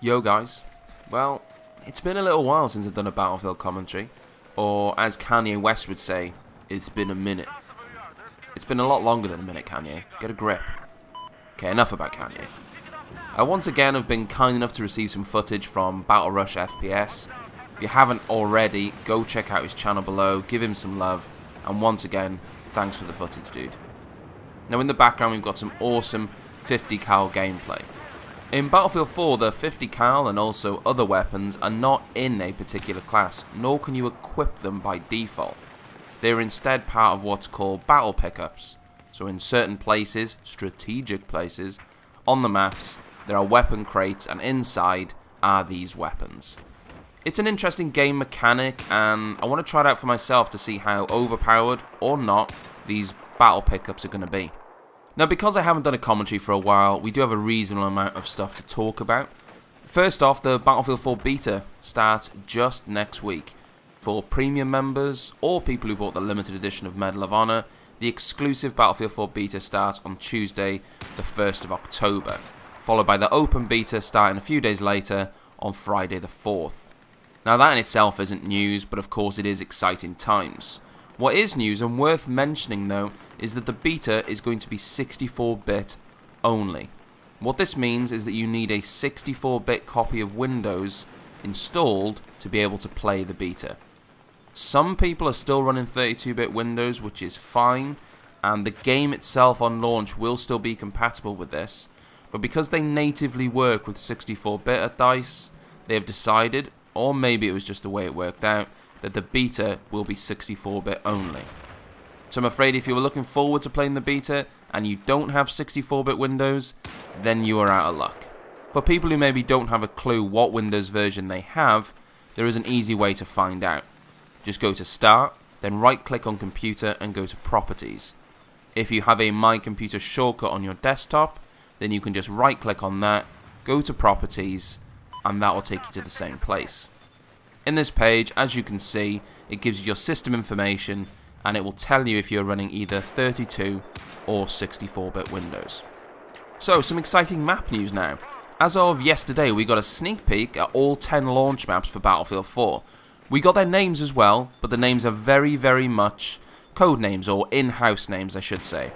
Yo guys, well, it's been a little while since I've done a Battlefield commentary, or as Kanye West would say, it's been a minute. It's been a lot longer than a minute, Kanye. Get a grip. Okay, enough about Kanye. I once again have been kind enough to receive some footage from Battle Rush FPS. If you haven't already, go check out his channel below, give him some love, and once again, thanks for the footage, dude. Now in the background we've got some awesome 50 cal gameplay. In Battlefield 4, the 50 cal and also other weapons are not in a particular class, nor can you equip them by default. They are instead part of what's called battle pickups. So in certain places, strategic places, on the maps, there are weapon crates and inside are these weapons. It's an interesting game mechanic and I want to try it out for myself to see how overpowered or not these battle pickups are going to be. Now, because I haven't done a commentary for a while, we do have a reasonable amount of stuff to talk about. First off, the Battlefield 4 beta starts just next week. For premium members, or people who bought the limited edition of Medal of Honor, the exclusive Battlefield 4 beta starts on Tuesday, the 1st of October, followed by the open beta starting a few days later on Friday the 4th. Now that in itself isn't news, but of course it is exciting times. What is news and worth mentioning though is that the beta is going to be 64-bit only. What this means is that you need a 64-bit copy of Windows installed to be able to play the beta. Some people are still running 32-bit Windows, which is fine, and the game itself on launch will still be compatible with this, but because they natively work with 64-bit at DICE, they have decided, or maybe it was just the way it worked out, that the beta will be 64-bit only. So I'm afraid if you were looking forward to playing the beta and you don't have 64-bit Windows, then you are out of luck. For people who maybe don't have a clue what Windows version they have, there is an easy way to find out. Just go to Start, then right click on Computer and go to Properties. If you have a My Computer shortcut on your desktop, then you can just right click on that, go to Properties, and that will take you to the same place. In this page, as you can see, it gives you your system information and it will tell you if you're running either 32 or 64-bit Windows. So, some exciting map news now. As of yesterday, we got a sneak peek at all 10 launch maps for Battlefield 4. We got their names as well, but the names are very, very much code names, or in-house names I should say.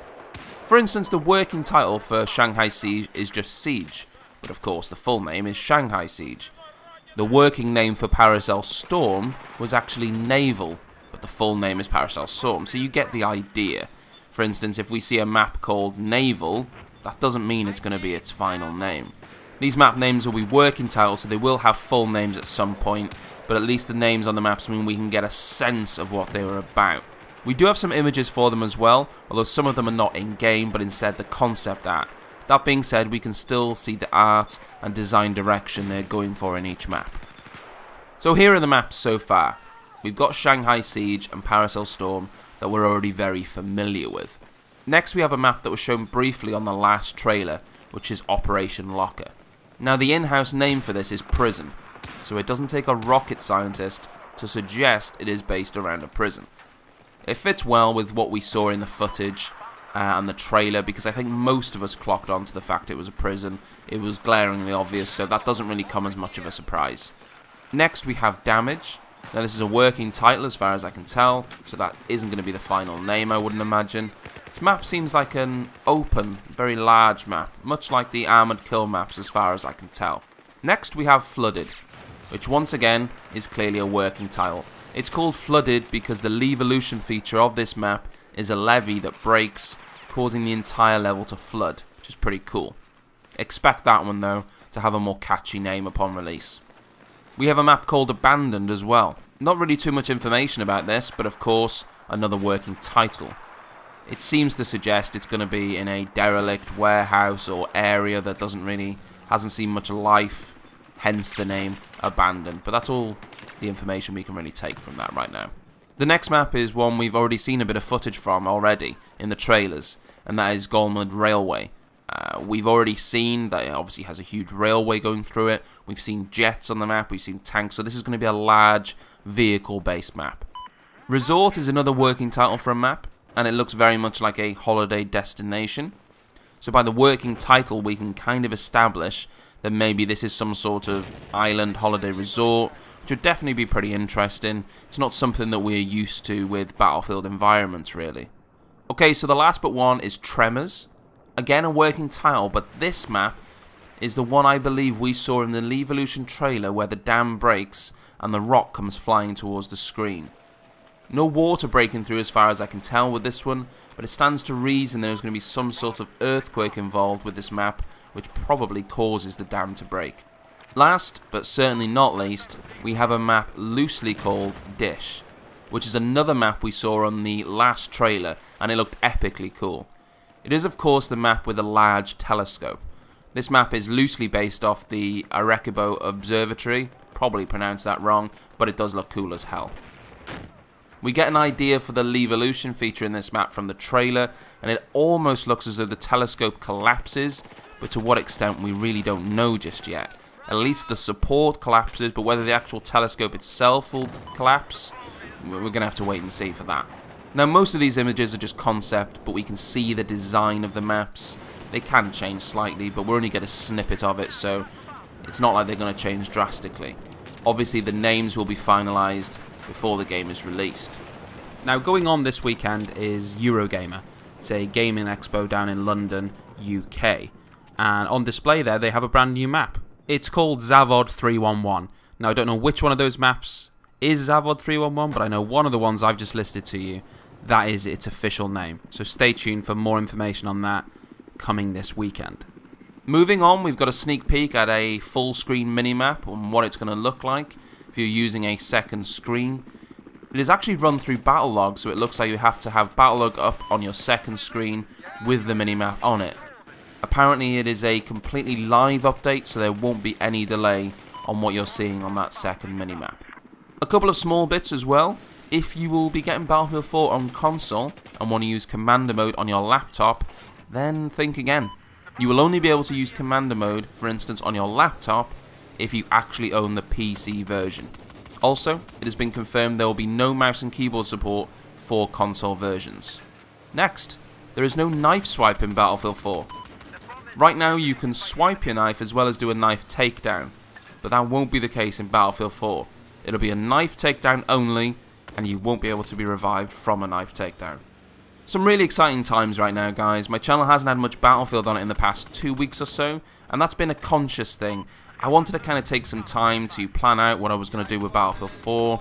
For instance, the working title for Shanghai Siege is just Siege, but of course the full name is Shanghai Siege. The working name for Paracel Storm was actually Naval, but the full name is Paracel Storm, so you get the idea. For instance, if we see a map called Naval, that doesn't mean it's going to be its final name. These map names will be working titles, so they will have full names at some point, but at least the names on the maps mean we can get a sense of what they were about. We do have some images for them as well, although some of them are not in-game, but instead the concept art. That being said, we can still see the art and design direction they're going for in each map. So here are the maps so far. We've got Shanghai Siege and Paracel Storm that we're already very familiar with. Next we have a map that was shown briefly on the last trailer, which is Operation Locker. Now the in-house name for this is Prison, so it doesn't take a rocket scientist to suggest it is based around a prison. It fits well with what we saw in the footage and the trailer, because I think most of us clocked on to the fact it was a prison. It was glaringly obvious, so that doesn't really come as much of a surprise. Next we have Damage. Now this is a working title as far as I can tell, so that isn't going to be the final name, I wouldn't imagine. This map seems like an open, very large map, much like the Armoured Kill maps as far as I can tell. Next we have Flooded, which once again is clearly a working title. It's called Flooded because the Levolution feature of this map is a levee that breaks, causing the entire level to flood, which is pretty cool. Expect that one though to have a more catchy name upon release. We have a map called Abandoned as well. Not really too much information about this, but of course another working title. It seems to suggest it's going to be in a derelict warehouse or area that hasn't seen much life, hence the name Abandoned, but that's all the information we can really take from that right now. The next map is one we've already seen a bit of footage from already in the trailers, and that is Golmud Railway. We've already seen that it obviously has a huge railway going through it. We've seen jets on the map, we've seen tanks, so this is going to be a large vehicle-based map. Resort is another working title for a map, and it looks very much like a holiday destination. So by the working title, we can kind of establish that maybe this is some sort of island holiday resort, which would definitely be pretty interesting. It's not something that we're used to with Battlefield environments, really. Okay, so the last but one is Tremors. Again, a working title, but this map is the one I believe we saw in the Levolution trailer where the dam breaks and the rock comes flying towards the screen. No water breaking through as far as I can tell with this one, but it stands to reason there's going to be some sort of earthquake involved with this map, which probably causes the dam to break. Last, but certainly not least, we have a map loosely called Dish, which is another map we saw on the last trailer, and it looked epically cool. It is of course the map with a large telescope. This map is loosely based off the Arecibo Observatory, probably pronounced that wrong, but it does look cool as hell. We get an idea for the Levolution feature in this map from the trailer, and it almost looks as though the telescope collapses, but to what extent we really don't know just yet. At least the support collapses, but whether the actual telescope itself will collapse, we're going to have to wait and see for that. Now, most of these images are just concept, but we can see the design of the maps. They can change slightly, but we only get a snippet of it, so it's not like they're going to change drastically. Obviously, the names will be finalised before the game is released. Now, going on this weekend is Eurogamer. It's a gaming expo down in London, UK. And on display there, they have a brand new map. It's called Zavod 311. Now, I don't know which one of those maps is Zavod 311, but I know one of the ones I've just listed to you, that is its official name. So stay tuned for more information on that coming this weekend. Moving on, we've got a sneak peek at a full screen minimap on what it's going to look like if you're using a second screen. It is actually run through Battlelog, so it looks like you have to have Battlelog up on your second screen with the minimap on it. Apparently it is a completely live update, so there won't be any delay on what you're seeing on that second minimap. A couple of small bits as well. If you will be getting Battlefield 4 on console and want to use Commander mode on your laptop, then think again. You will only be able to use Commander mode, for instance, on your laptop if you actually own the PC version. Also, it has been confirmed there will be no mouse and keyboard support for console versions. Next, there is no knife swipe in Battlefield 4. Right now you can swipe your knife as well as do a knife takedown, but that won't be the case in Battlefield 4. It'll be a knife takedown only, and you won't be able to be revived from a knife takedown. Some really exciting times right now, guys. My channel hasn't had much Battlefield on it in the past 2 weeks or so, and that's been a conscious thing. I wanted to kind of take some time to plan out what I was going to do with Battlefield 4.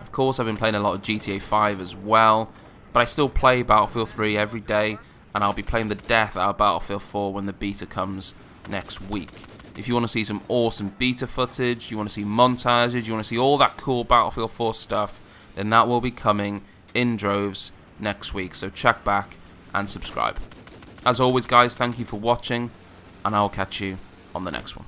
Of course, I've been playing a lot of GTA 5 as well, but I still play Battlefield 3 every day, and I'll be playing the death out of Battlefield 4 when the beta comes next week. If you want to see some awesome beta footage, you want to see montages, you want to see all that cool Battlefield 4 stuff, then that will be coming in droves next week, so check back and subscribe. As always, guys, thank you for watching, and I'll catch you on the next one.